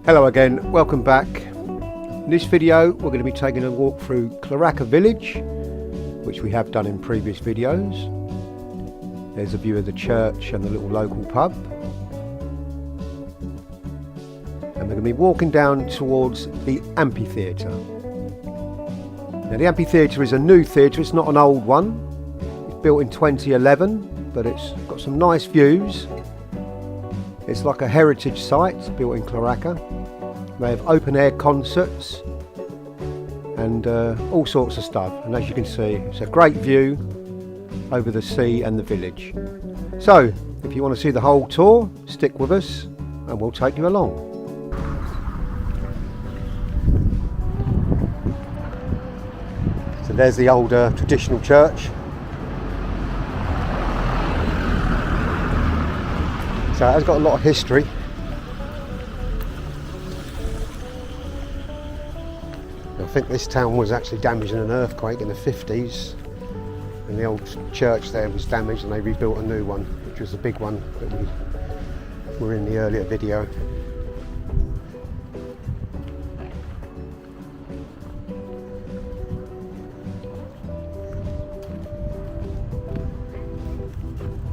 Hello again, welcome back. In this video we're going to be taking a walk through Chloraka village, which we have done in previous videos. There's a view of the church and the little local pub. And we're going to be walking down towards the Amphitheatre. Now the Amphitheatre is a new theatre, it's not an old one. It's built in 2011, but it's got some nice views. It's like a heritage site built in Chloraka. They have open air concerts and all sorts of stuff. And as you can see, it's a great view over the sea and the village. So, if you want to see the whole tour, stick with us and we'll take you along. So there's the old traditional church. So it has got a lot of history. I think this town was actually damaged in an earthquake in the 50s, and the old church there was damaged and they rebuilt a new one, which was the big one that we were in the earlier video.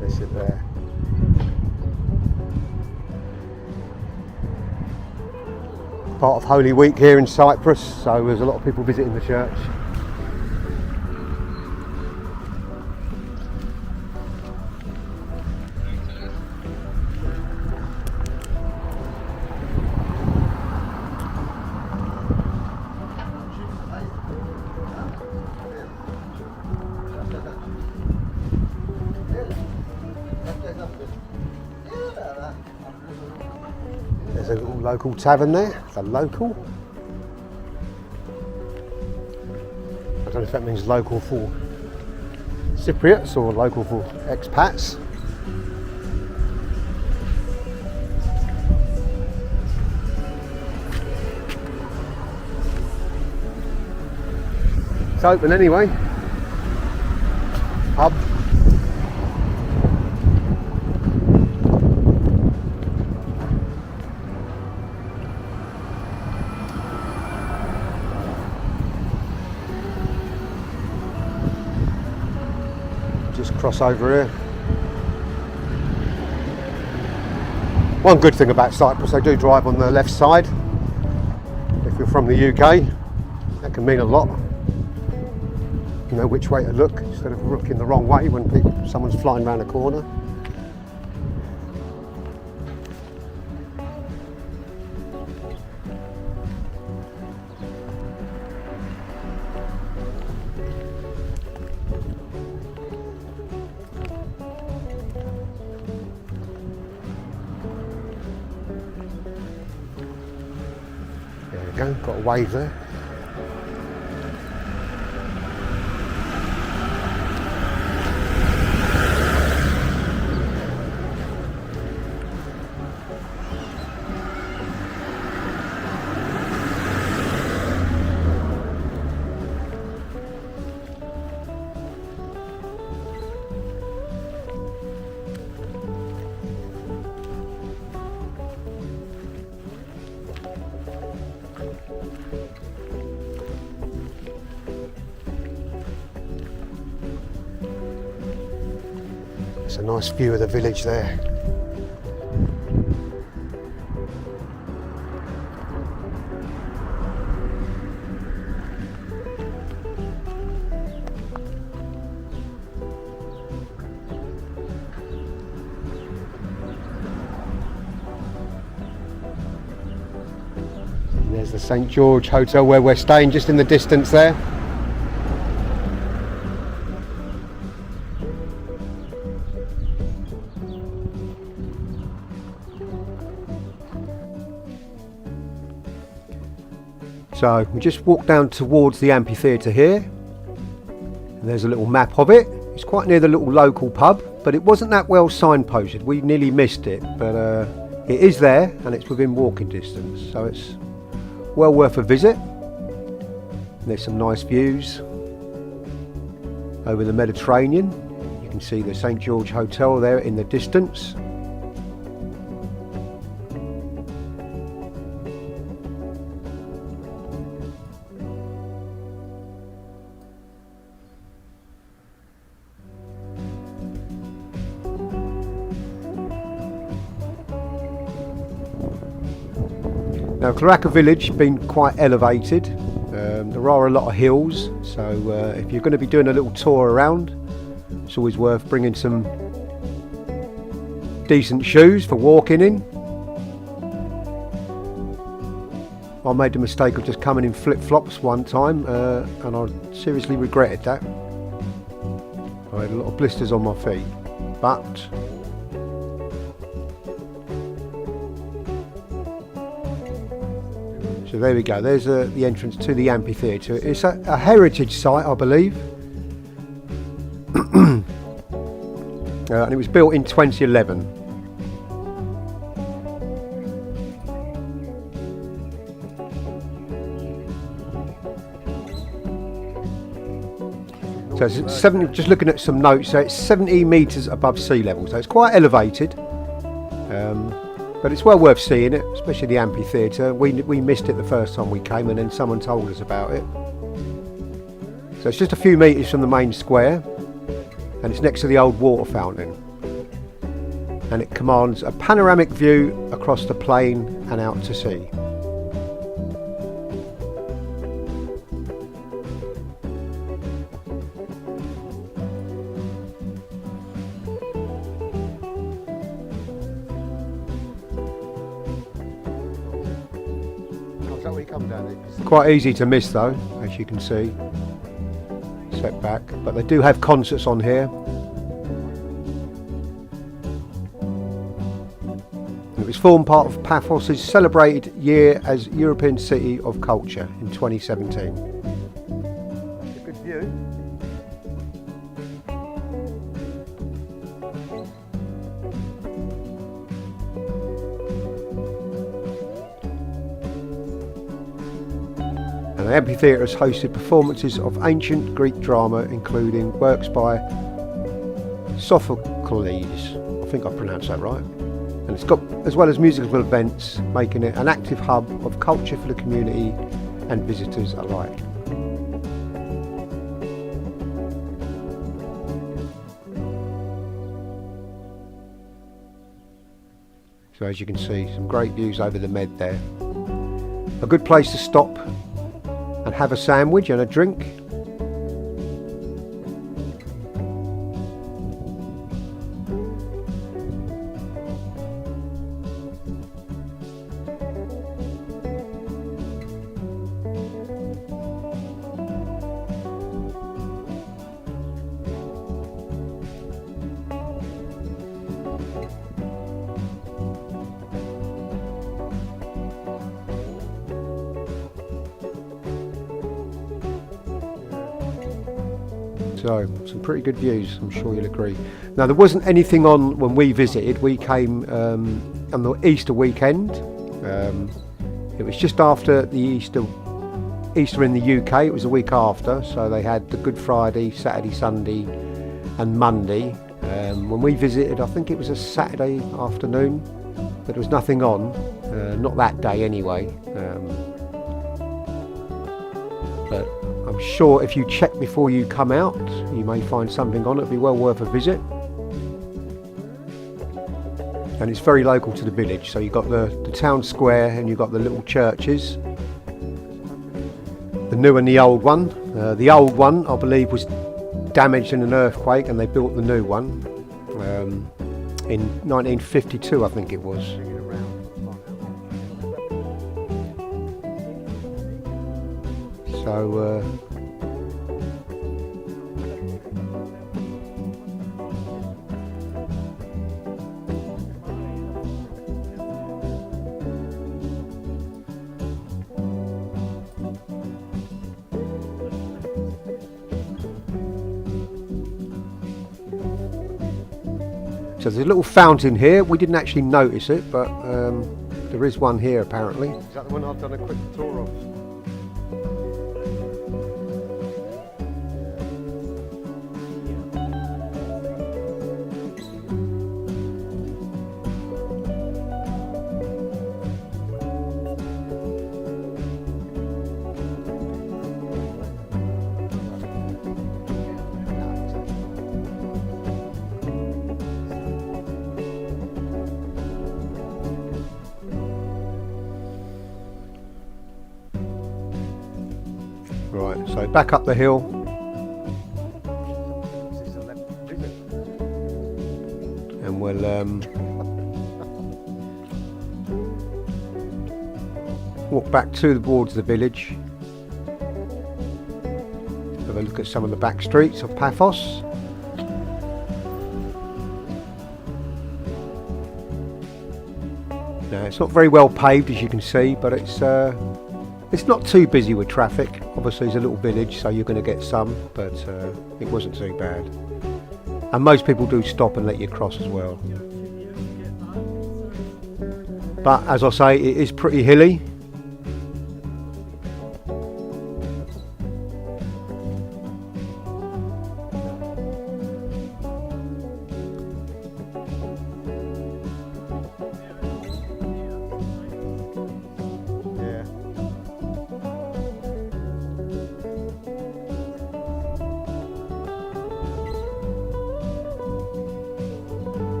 That's it there. Part of Holy Week here in Cyprus, so there's a lot of people visiting the church. There's a little local tavern there, the local. I don't know if that means local for Cypriots or local for expats. It's open anyway. Pub. Just cross over here. One good thing about Cyprus, they do drive on the left side. If you're from the UK, that can mean a lot. You know which way to look instead of looking the wrong way when someone's flying around a corner. There we go, got a wave there. It's a nice view of the village there. And there's the St. George Hotel where we're staying, just in the distance there. So we just walked down towards the Amphitheatre here, and there's a little map of it. It's quite near the little local pub, but it wasn't that well signposted. We nearly missed it, but it is there and it's within walking distance, so it's well worth a visit. There's some nice views over the Mediterranean. You can see the St. George Hotel there in the distance. Now, Chloraka village has been quite elevated. There are a lot of hills, so if you're going to be doing a little tour around, it's always worth bringing some decent shoes for walking in. I made the mistake of just coming in flip-flops one time, and I seriously regretted that. I had a lot of blisters on my feet, but so there we go. There's the entrance to the amphitheatre. It's a heritage site, I believe, and it was built in 2011. So it's 70, just looking at some notes, so it's 70 metres above sea level, so it's quite elevated, but it's well worth seeing it, especially the amphitheatre. We missed it the first time we came, and then someone told us about it. So it's just a few metres from the main square, and it's next to the old water fountain, and it commands a panoramic view across the plain and out to sea. Quite easy to miss though, as you can see. Set back, but they do have concerts on here. It was formed part of Paphos' celebrated year as European City of Culture in 2017. A good view. The amphitheatre has hosted performances of ancient Greek drama, including works by Sophocles. I think I pronounced that right. And it's got, as well as musical events, making it an active hub of culture for the community and visitors alike. So as you can see, some great views over the Med there. A good place to stop and have a sandwich and a drink. So, some pretty good views, I'm sure you'll agree. Now, there wasn't anything on when we visited. We came on the Easter weekend. It was just after the Easter in the UK. It was a week after, so they had the Good Friday, Saturday, Sunday and Monday. When we visited, I think it was a Saturday afternoon, but there was nothing on, not that day anyway. But I'm sure if you check before you come out, you may find something on it. It'll be well worth a visit. And it's very local to the village, so you've got the town square and you've got the little churches, the new and the old one. The old one, I believe, was damaged in an earthquake, and they built the new one in 1952, I think it was. So so there's a little fountain here. We didn't actually notice it, but there is one here apparently. Is that the one I've done a quick tour of? Right, so back up the hill. And we'll walk back towards the village. Have a look at some of the back streets of Paphos. Now, it's not very well paved, as you can see, but it's not too busy with traffic. Obviously, it's a little village, so you're going to get some, but it wasn't too bad. And most people do stop and let you cross as well. But as I say, it is pretty hilly.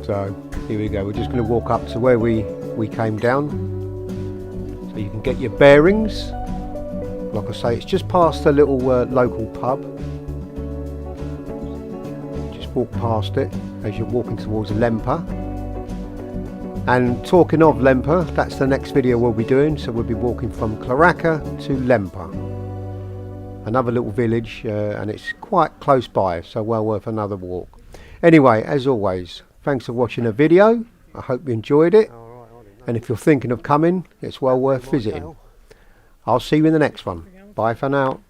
So here we go, we're just going to walk up to where we came down, so you can get your bearings. Like I say, it's just past a little local pub. Just walk past it as you're walking towards Lempa. And talking of Lempa, that's the next video we'll be doing, so we'll be walking from Chloraka to Lempa. Another little village, and it's quite close by, so well worth another walk. Anyway, as always, thanks for watching the video. I hope you enjoyed it. And if you're thinking of coming, it's well worth visiting. I'll see you in the next one. Bye for now.